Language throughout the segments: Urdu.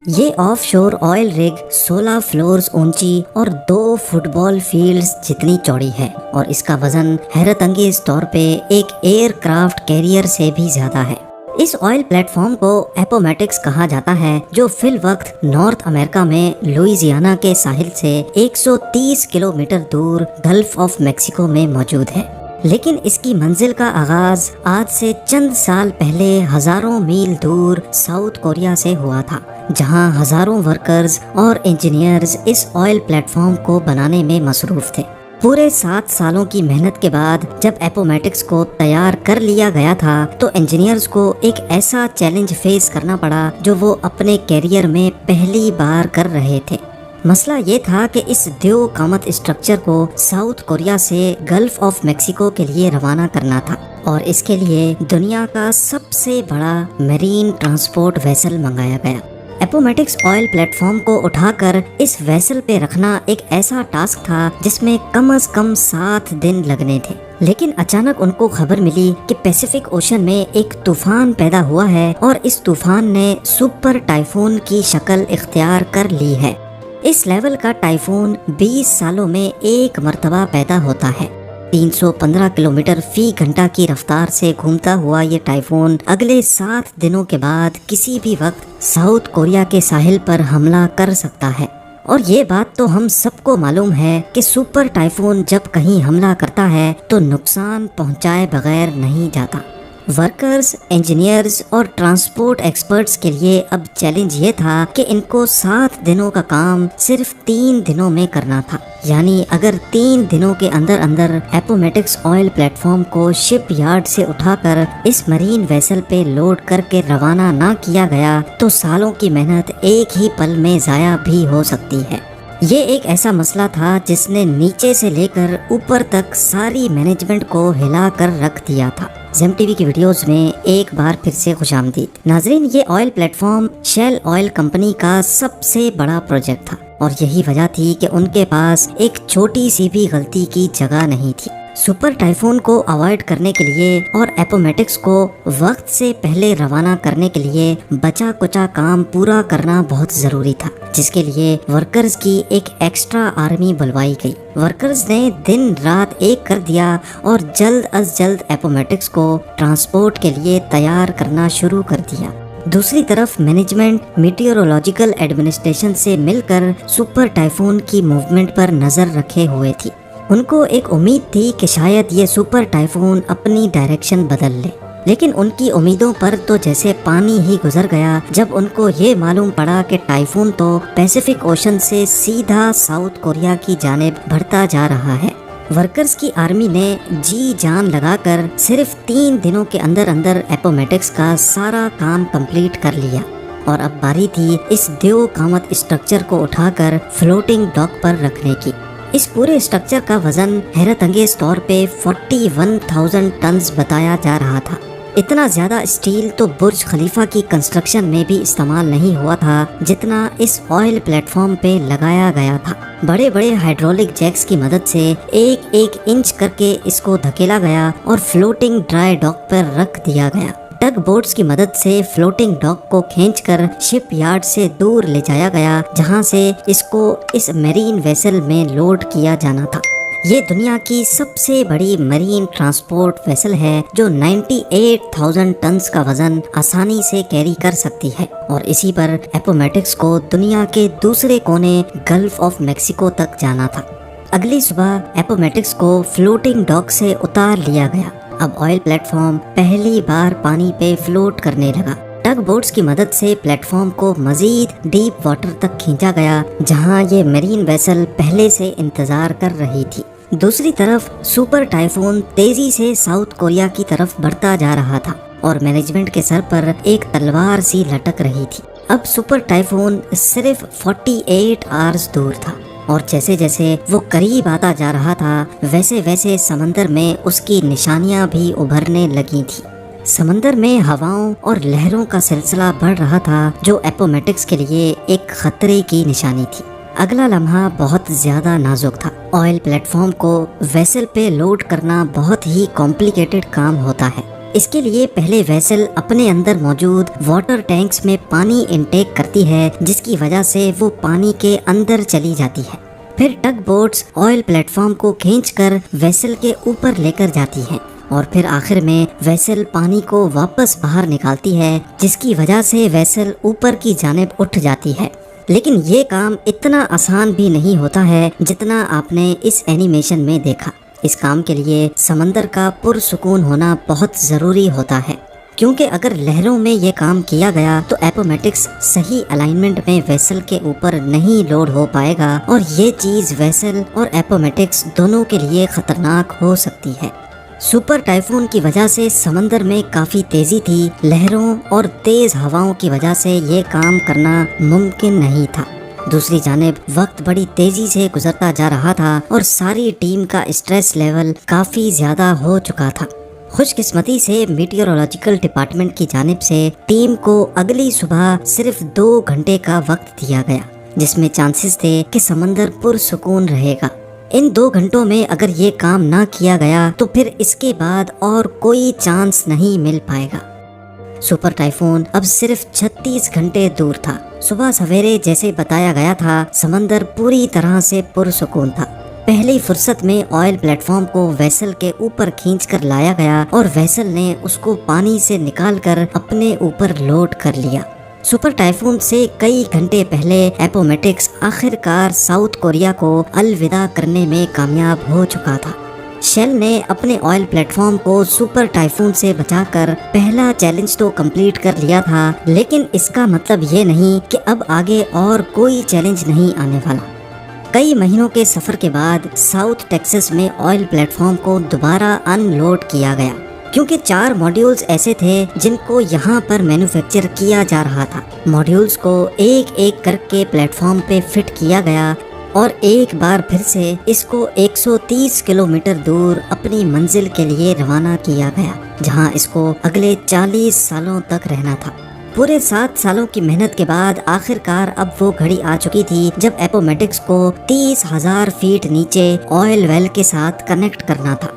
یہ آف شور آئل رگ 16 فلورز اونچی اور 2 فٹ بال فیلڈز جتنی چوڑی ہے، اور اس کا وزن حیرت انگیز طور پہ ایک ایئر کرافٹ کیریئر سے بھی زیادہ ہے۔ اس آئل پلیٹ فارم کو اپومیٹکس کہا جاتا ہے، جو فی الوقت نارتھ امریکہ میں لوئیزیانا کے ساحل سے 130 کلومیٹر دور گلف آف میکسیکو میں موجود ہے۔ لیکن اس کی منزل کا آغاز آج سے چند سال پہلے ہزاروں میل دور ساؤتھ کوریا سے ہوا تھا، جہاں ہزاروں ورکرز اور انجینئرز اس آئل پلیٹ فارم کو بنانے میں مصروف تھے۔ پورے 7 سالوں کی محنت کے بعد جب اپومیٹکس کو تیار کر لیا گیا تھا تو انجینئرز کو ایک ایسا چیلنج فیس کرنا پڑا جو وہ اپنے کیریئر میں پہلی بار کر رہے تھے۔ مسئلہ یہ تھا کہ اس دیو قامت اسٹرکچر کو ساؤتھ کوریا سے گلف آف میکسیکو کے لیے روانہ کرنا تھا، اور اس کے لیے دنیا کا سب سے بڑا میرین ٹرانسپورٹ ویسل منگایا گیا۔ اپومیٹکس آئل پلیٹ فارم کو اٹھا کر اس ویسل پہ رکھنا ایک ایسا ٹاسک تھا جس میں کم از کم 7 دن لگنے تھے۔ لیکن اچانک ان کو خبر ملی کہ پیسیفک اوشن میں ایک طوفان پیدا ہوا ہے، اور اس طوفان نے سپر ٹائفون کی شکل اختیار کر لی ہے۔ اس لیول کا ٹائفون 20 سالوں میں ایک مرتبہ پیدا ہوتا ہے۔ 315 کلومیٹر فی گھنٹہ کی رفتار سے گھومتا ہوا یہ ٹائفون اگلے 7 دنوں کے بعد کسی بھی وقت ساؤتھ کوریا کے ساحل پر حملہ کر سکتا ہے۔ اور یہ بات تو ہم سب کو معلوم ہے کہ سپر ٹائفون جب کہیں حملہ کرتا ہے تو نقصان پہنچائے بغیر نہیں جاتا۔ ورکرز، انجینئرز اور ٹرانسپورٹ ایکسپرٹس کے لیے اب چیلنج یہ تھا کہ ان کو 7 دنوں کا کام صرف 3 دنوں میں کرنا تھا۔ یعنی اگر 3 دنوں کے اندر اپومیٹکس آئل پلیٹ فارم کو شپ یارڈ سے اٹھا کر اس مرین ویسل پہ لوڈ کر کے روانہ نہ کیا گیا تو سالوں کی محنت ایک ہی پل میں ضائع بھی ہو سکتی ہے۔ یہ ایک ایسا مسئلہ تھا جس نے نیچے سے لے کر اوپر تک ساری مینجمنٹ کو ہلا کر رکھ دیا تھا۔ زیم ٹی وی کی ویڈیوز میں ایک بار پھر سے خوش آمدید۔ ناظرین، یہ oil plate form shell oil company کا سب سے بڑا پروجیکٹ تھا، اور یہی وجہ تھی کہ ان کے پاس ایک چھوٹی سی بھی غلطی کی جگہ نہیں تھی۔ سپر ٹائفون کو اوائڈ کرنے کے لیے اور اپومیٹکس کو وقت سے پہلے روانہ کرنے کے لیے بچا کچا کام پورا کرنا بہت ضروری تھا، جس کے لیے ورکرز کی ایک ایکسٹرا آرمی بلوائی گئی۔ ورکرز نے دن رات ایک کر دیا اور جلد از جلد اپومیٹکس کو ٹرانسپورٹ کے لیے تیار کرنا شروع کر دیا۔ دوسری طرف مینجمنٹ میٹیورولوجیکل ایڈمنسٹریشن سے مل کر سپر ٹائفون کی موومنٹ پر نظر رکھے ہوئے تھی۔ ان کو ایک امید تھی کہ شاید یہ سپر ٹائفون اپنی ڈائریکشن بدل لے، لیکن ان کی امیدوں پر تو جیسے پانی ہی گزر گیا جب ان کو یہ معلوم پڑا کہ ٹائفون تو پیسیفک اوشن سے سیدھا ساؤتھ کوریا کی جانب بڑھتا جا رہا ہے۔ ورکرز کی آرمی نے جی جان لگا کر صرف 3 دنوں کے اندر اپومیٹکس کا سارا کام کمپلیٹ کر لیا، اور اب باری تھی اس دیو قامت اسٹرکچر کو اٹھا کر فلوٹنگ ڈاک پر رکھنے کی۔ اس پورے اسٹرکچر کا وزن حیرت انگیز طور پہ 41,000 ٹنز بتایا جا رہا تھا۔ اتنا زیادہ اسٹیل تو برج خلیفہ کی کنسٹرکشن میں بھی استعمال نہیں ہوا تھا جتنا اس آئل پلیٹ فارم پہ لگایا گیا تھا۔ بڑے بڑے ہائیڈرولک جیکس کی مدد سے ایک انچ کر کے اس کو دھکیلا گیا اور فلوٹنگ ڈرائی ڈاک پر رکھ دیا گیا۔ ٹگ بوٹس کی مدد سے فلوٹنگ ڈاک کو کھینچ کر شپ یارڈ سے دور لے جایا گیا، جہاں سے اس کو اس میرین ویسل میں لوڈ کیا جانا تھا۔ یہ دنیا کی سب سے بڑی میرین ٹرانسپورٹ ویسل ہے جو 98,000 ٹنز کا وزن آسانی سے کیری کر سکتی ہے، اور اسی پر اپومیٹکس کو دنیا کے دوسرے کونے گلف آف میکسیکو تک جانا تھا۔ اگلی صبح اپومیٹکس کو فلوٹنگ ڈاک سے اتار لیا گیا۔ اب آئل پلیٹ فارم پہلی بار پانی پہ فلوٹ کرنے لگا۔ ٹگ بوٹس کی مدد سے پلیٹ فارم کو مزید ڈیپ واٹر تک کھینچا گیا، جہاں یہ میرین ویسل پہلے سے انتظار کر رہی تھی۔ دوسری طرف سپر ٹائفون تیزی سے ساؤتھ کوریا کی طرف بڑھتا جا رہا تھا، اور مینجمنٹ کے سر پر ایک تلوار سی لٹک رہی تھی۔ اب سپر ٹائفون صرف 48 آورز دور تھا، اور جیسے جیسے وہ قریب آتا جا رہا تھا ویسے ویسے سمندر میں اس کی نشانیاں بھی ابھرنے لگی تھیں۔ سمندر میں ہواؤں اور لہروں کا سلسلہ بڑھ رہا تھا جو اپومیٹکس کے لیے ایک خطرے کی نشانی تھی۔ اگلا لمحہ بہت زیادہ نازک تھا۔ آئل پلیٹ فارم کو ویسل پہ لوڈ کرنا بہت ہی کمپلیکیٹڈ کام ہوتا ہے۔ اس کے لیے پہلے ویسل اپنے اندر موجود واٹر ٹینکس میں پانی انٹیک کرتی ہے، جس کی وجہ سے وہ پانی کے اندر چلی جاتی ہے۔ پھر tug boats oil platform کو کھینچ کر ویسل کے اوپر لے کر جاتی ہیں، اور پھر آخر میں ویسل پانی کو واپس باہر نکالتی ہے، جس کی وجہ سے ویسل اوپر کی جانب اٹھ جاتی ہے۔ لیکن یہ کام اتنا آسان بھی نہیں ہوتا ہے جتنا آپ نے اس اینیمیشن میں دیکھا۔ اس کام کے لیے سمندر کا پرسکون ہونا بہت ضروری ہوتا ہے، کیونکہ اگر لہروں میں یہ کام کیا گیا تو ایپومیٹکس صحیح الائنمنٹ میں ویسل کے اوپر نہیں لوڈ ہو پائے گا، اور یہ چیز ویسل اور ایپومیٹکس دونوں کے لیے خطرناک ہو سکتی ہے۔ سپر ٹائفون کی وجہ سے سمندر میں کافی تیزی تھی، لہروں اور تیز ہواؤں کی وجہ سے یہ کام کرنا ممکن نہیں تھا۔ دوسری جانب وقت بڑی تیزی سے گزرتا جا رہا تھا اور ساری ٹیم کا اسٹریس لیول کافی زیادہ ہو چکا تھا۔ خوش قسمتی سے میٹیورولوجیکل ڈپارٹمنٹ کی جانب سے ٹیم کو اگلی صبح صرف 2 گھنٹے کا وقت دیا گیا، جس میں چانسز تھے کہ سمندر پرسکون رہے گا۔ ان 2 گھنٹوں میں اگر یہ کام نہ کیا گیا تو پھر اس کے بعد اور کوئی چانس نہیں مل پائے گا۔ سپر ٹائفون اب صرف 36 گھنٹے دور تھا۔ صبح سویرے جیسے بتایا گیا تھا، سمندر پوری طرح سے پرسکون تھا۔ پہلی فرصت میں آئل پلیٹ فارم کو ویسل کے اوپر کھینچ کر لایا گیا اور ویسل نے اس کو پانی سے نکال کر اپنے اوپر لوڈ کر لیا۔ سپر ٹائفون سے کئی گھنٹے پہلے ایپومیٹکس آخر کار ساؤتھ کوریا کو الوداع کرنے میں کامیاب ہو چکا تھا۔ شیل نے اپنے آئل پلیٹ فارم کو سپر ٹائفون سے بچا کر پہلا چیلنج تو کمپلیٹ کر لیا تھا، لیکن اس کا مطلب یہ نہیں کہ اب آگے اور کوئی چیلنج نہیں آنے والا۔ کئی مہینوں کے سفر کے بعد ساؤتھ ٹیکسس میں آئل پلیٹ فارم کو دوبارہ ان لوڈ کیا گیا، کیونکہ 4 ماڈیولز ایسے تھے جن کو یہاں پر مینوفیکچر کیا جا رہا تھا۔ ماڈیولز کو ایک ایک کر کے پلیٹ فارم پہ فٹ کیا گیا اور ایک بار پھر سے اس کو 130 کلومیٹر دور اپنی منزل کے لیے روانہ کیا گیا، جہاں اس کو اگلے 40 سالوں تک رہنا تھا۔ پورے 7 سالوں کی محنت کے بعد آخر کار اب وہ گھڑی آ چکی تھی جب ایپومیٹکس کو 30,000 فیٹ نیچے آئل ویل کے ساتھ کنیکٹ کرنا تھا۔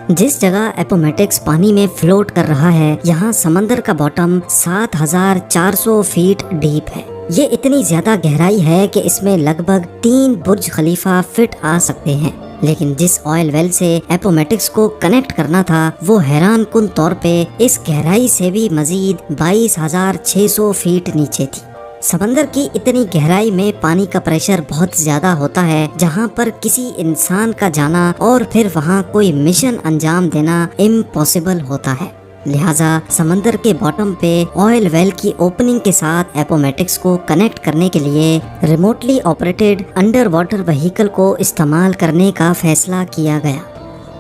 جس جگہ ایپومیٹکس پانی میں فلوٹ کر رہا ہے، یہاں سمندر کا باٹم 7,400 فیٹ ڈیپ ہے۔ یہ اتنی زیادہ گہرائی ہے کہ اس میں لگ بھگ 3 برج خلیفہ فٹ آ سکتے ہیں، لیکن جس آئل ویل سے ایپومیٹکس کو کنیکٹ کرنا تھا وہ حیران کن طور پہ اس گہرائی سے بھی مزید 22,600 فیٹ نیچے تھی۔ سمندر کی اتنی گہرائی میں پانی کا پریشر بہت زیادہ ہوتا ہے، جہاں پر کسی انسان کا جانا اور پھر وہاں کوئی مشن انجام دینا امپاسبل ہوتا ہے۔ لہٰذا سمندر کے باٹم پہ آئل ویل کی اوپننگ کے ساتھ ایپومیٹکس کو کنیکٹ کرنے کے لیے remotely operated under water vehicle کو استعمال کرنے کا فیصلہ کیا گیا۔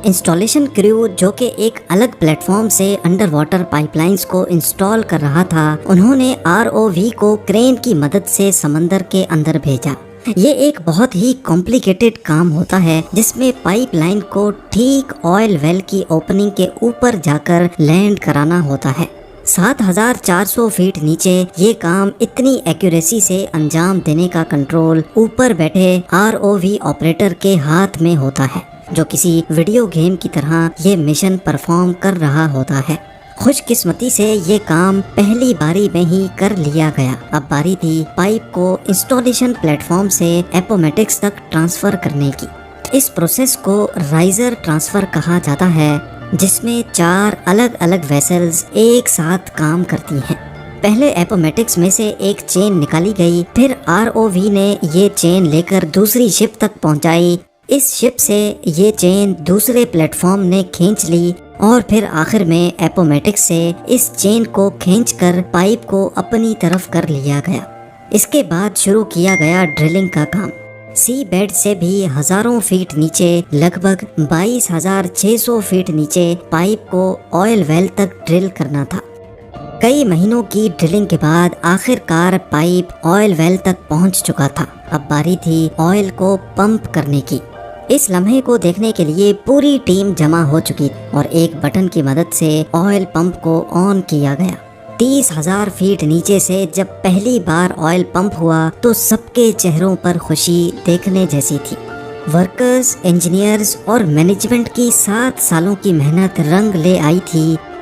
انسٹالیشن کریو جو کہ ایک الگ پلیٹ فارم سے انڈر واٹر پائپ لائنز کو انسٹال کر رہا تھا، انہوں نے ROV کو کرین کی مدد سے سمندر کے اندر بھیجا۔ یہ ایک بہت ہی کمپلیکیٹڈ کام ہوتا ہے جس میں پائپ لائن کو ٹھیک آئل ویل کی اوپننگ کے اوپر جا کر لینڈ کرانا ہوتا ہے۔ 7,400 فیٹ نیچے یہ کام اتنی ایکوریسی سے انجام دینے کا کنٹرول اوپر بیٹھے ROV آپریٹر کے ہاتھ میں ہوتا ہے، جو کسی ویڈیو گیم کی طرح یہ مشن پرفارم کر رہا ہوتا ہے۔ خوش قسمتی سے یہ کام پہلی باری میں ہی کر لیا گیا۔ اب باری تھی پائپ کو انسٹالیشن پلیٹ فارم سے ایپومیٹکس تک ٹرانسفر کرنے کی۔ اس پروسیس کو رائزر ٹرانسفر کہا جاتا ہے، جس میں 4 الگ الگ ویسلز ایک ساتھ کام کرتی ہیں۔ پہلے ایپومیٹکس میں سے ایک چین نکالی گئی، پھر ROV نے یہ چین لے کر دوسری شپ تک پہنچائی۔ اس شپ سے یہ چین دوسرے پلیٹ فارم نے کھینچ لی اور پھر آخر میں ایپومیٹکس سے اس چین کو کھینچ کر پائپ کو اپنی طرف کر لیا گیا۔ اس کے بعد شروع کیا گیا ڈرلنگ کا کام۔ سی بیڈ سے بھی ہزاروں فیٹ نیچے، لگ بھگ 22,600 فیٹ نیچے پائپ کو آئل ویل تک ڈرل کرنا تھا۔ کئی مہینوں کی ڈرلنگ کے بعد آخر کار پائپ آئل ویل تک پہنچ چکا تھا۔ اب باری تھی آئل کو پمپ کرنے کی۔ اس لمحے کو دیکھنے کے لیے پوری ٹیم جمع ہو چکی اور ایک بٹن کی مدد سے آئل پمپ کو آن کیا گیا۔ 30,000 فیٹ نیچے سے جب پہلی بار آئل پمپ ہوا تو سب کے چہروں پر خوشی دیکھنے جیسی تھی۔ ورکرز، انجینئرز اور مینجمنٹ کی 7 سالوں کی محنت رنگ لے آئی تھی